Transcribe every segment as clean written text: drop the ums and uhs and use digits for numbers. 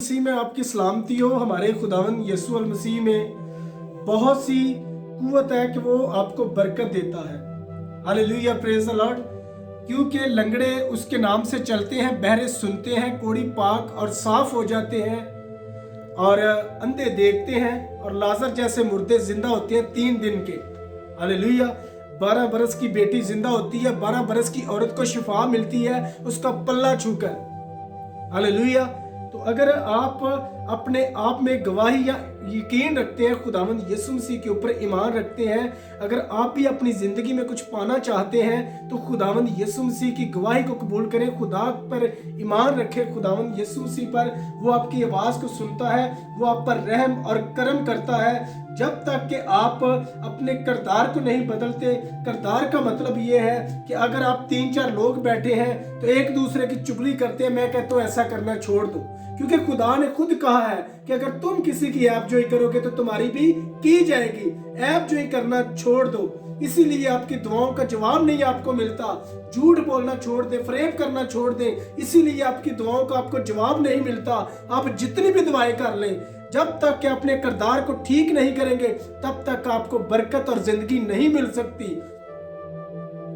मसीह में आपकी सलामती हो। हमारे खुदावन यीशु अल मसीह में बहुत सी कुव्वत है कि वो आपको बरकत देता है। Hallelujah, praise the Lord. क्योंकि लंगड़े उसके नाम से चलते हैं, बहरे सुनते हैं, कोढ़ी पाक और साफ हो जाते हैं, और अंधे देखते हैं, और लाजर जैसे मुर्दे जिंदा होते हैं 3 दिन के। हालेलुया। 12 बरस की बेटी जिंदा होती है, 12 बरस की औरत को शिफा मिलती है उसका पल्ला छूकर। हालेलुया। तो अगर आप अपने आप में गवाही या यकीन रखते हैं, खुदावंद यीशु मसीह के ऊपर ईमान रखते हैं, अगर आप भी अपनी जिंदगी में कुछ पाना चाहते हैं तो खुदावंद यीशु मसीह की गवाही को कबूल करें, खुदा पर ईमान रखें, खुदावंद यीशु मसीह पर। वो आपकी आवाज को सुनता है, वो आप पर रहम और करम करता है। जब तक कि आप अपने किरदार को नहीं बदलते। किरदार का मतलब ये है कि अगर आप 3-4 लोग बैठे हैं तो एक दूसरे की चुगली करते हैं, मैं कहता हूं ऐसा करना छोड़ दो, क्योंकि खुदा ने खुद कहा है कि अगर तुम किसी की ऐबजोई करोगे तो तुम्हारी भी की जाएगी। ऐबजोई करना छोड़ दो। इसीलिए आपकी दुआओं का जवाब नहीं आपको मिलता। झूठ बोलना छोड़ दे, फरेब करना छोड़ दे, इसीलिए आपकी दुआओं का आपको जवाब नहीं मिलता। आप जितनी भी दुआएं कर लें, जब तक कि अपने किरदार को ठीक नहीं करेंगे तब तक आपको बरकत और जिंदगी नहीं मिल सकती।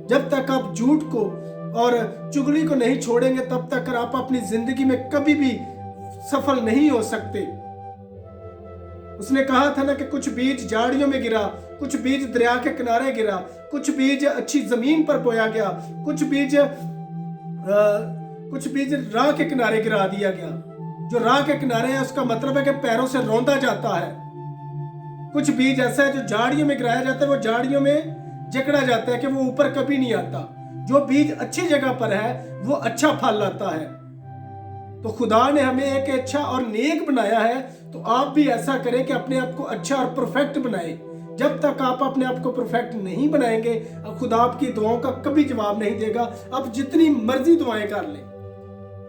जब तक आप झूठ को और चुगली को नहीं छोड़ेंगे तब तक आप अपनी जिंदगी में कभी भी सफल नहीं हो सकते। उसने कहा था ना कि कुछ बीज झाड़ियों में गिरा, कुछ बीज दरिया के किनारे गिरा, कुछ बीज अच्छी जमीन पर बोया गया, कुछ बीज राह के किनारे गिरा दिया गया। जो राह के किनारे है उसका मतलब है कि पैरों से रौंदा जाता है। कुछ बीज ऐसा है जो झाड़ियों में गिराया जाता है, वो झाड़ियों में जकड़ा जाता है कि वो ऊपर कभी नहीं आता। जो बीज अच्छी जगह पर है वो अच्छा फल लाता है। तो खुदा ने हमें एक अच्छा और नेक बनाया है, तो आप भी ऐसा करें कि अपने आप को अच्छा और परफेक्ट बनाएं। जब तक आप अपने आप को परफेक्ट नहीं बनाएंगे, खुदा आपकी दुआओं का कभी जवाब नहीं देगा। आप जितनी मर्जी दुआएं कर लें,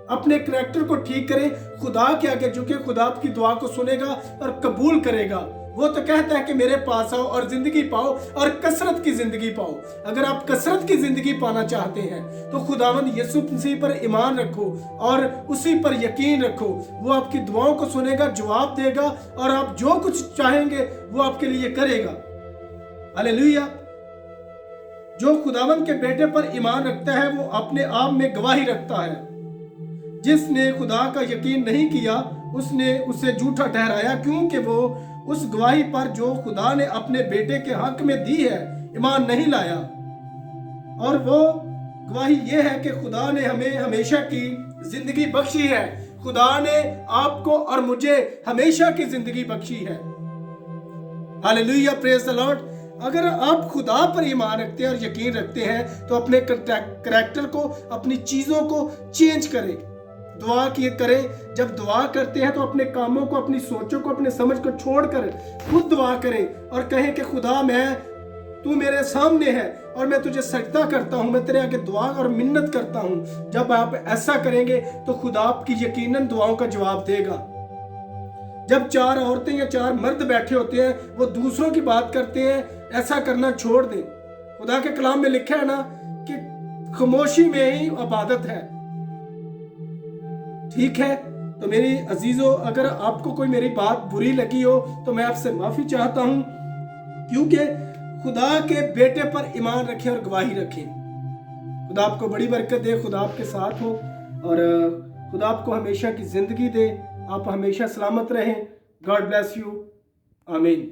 अपने करैक्टर को ठीक करें, खुदा के आगे झुके, खुदा आपकी दुआ को सुनेगा और कबूल करेगा। वो तो कहता है कि मेरे पास आओ और जिंदगी पाओ और कसरत की जिंदगी पाओ। अगर आप कसरत की जिंदगी पाना चाहते हैं तो खुदावंद यीशु मसीह पर ईमान रखो और उसी पर यकीन रखो। वो आपकी दुआओं को सुनेगा, जवाब देगा, और आप जो कुछ चाहेंगे वो आपके लिए करेगा। हालेलुया। जो खुदावंद के बेटे पर ईमान रखता है वो अपने आप में गवाही रखता है। जिसने खुदा का यकीन नहीं किया उसने उसे झूठा ठहराया, क्योंकि वो उस गवाही पर जो खुदा ने अपने बेटे के हक में दी है ईमान नहीं लाया। और वो गवाही ये है कि खुदा ने हमें हमेशा की जिंदगी बख्शी है। खुदा ने आपको और मुझे हमेशा की जिंदगी बख्शी है। Hallelujah, praise the Lord. अगर आप खुदा पर ईमान रखते हैं और यकीन रखते हैं तो अपने करैक्टर को, अपनी चीजों को चेंज करें, दुआ किए करें। जब दुआ करते हैं तो अपने कामों को, अपनी सोचों को, अपने समझ को छोड़कर खुद दुआ करें और कहें कि खुदा तू मेरे सामने है और मैं तुझे सजदा करता हूं, मैं तेरे आगे दुआ और मिन्नत करता हूं। जब आप ऐसा करेंगे तो खुदा आपकी यकीनन दुआओं का जवाब देगा। जब 4 औरतें या 4 मर्द बैठे होते हैं, वो दूसरों की बात करते हैं, ऐसा करना छोड़ दें। खुदा के कलाम में लिखा है ना कि खामोशी में ही इबादत है। ठीक है, तो मेरी अजीजों, अगर आपको कोई मेरी बात बुरी लगी हो तो मैं आपसे माफी चाहता हूं, क्योंकि खुदा के बेटे पर ईमान रखें और गवाही रखें। खुदा आपको बड़ी बरकत दे, खुदा आपके साथ हो, और खुदा आपको हमेशा की जिंदगी दे। आप हमेशा सलामत रहें। God bless you. आमीन।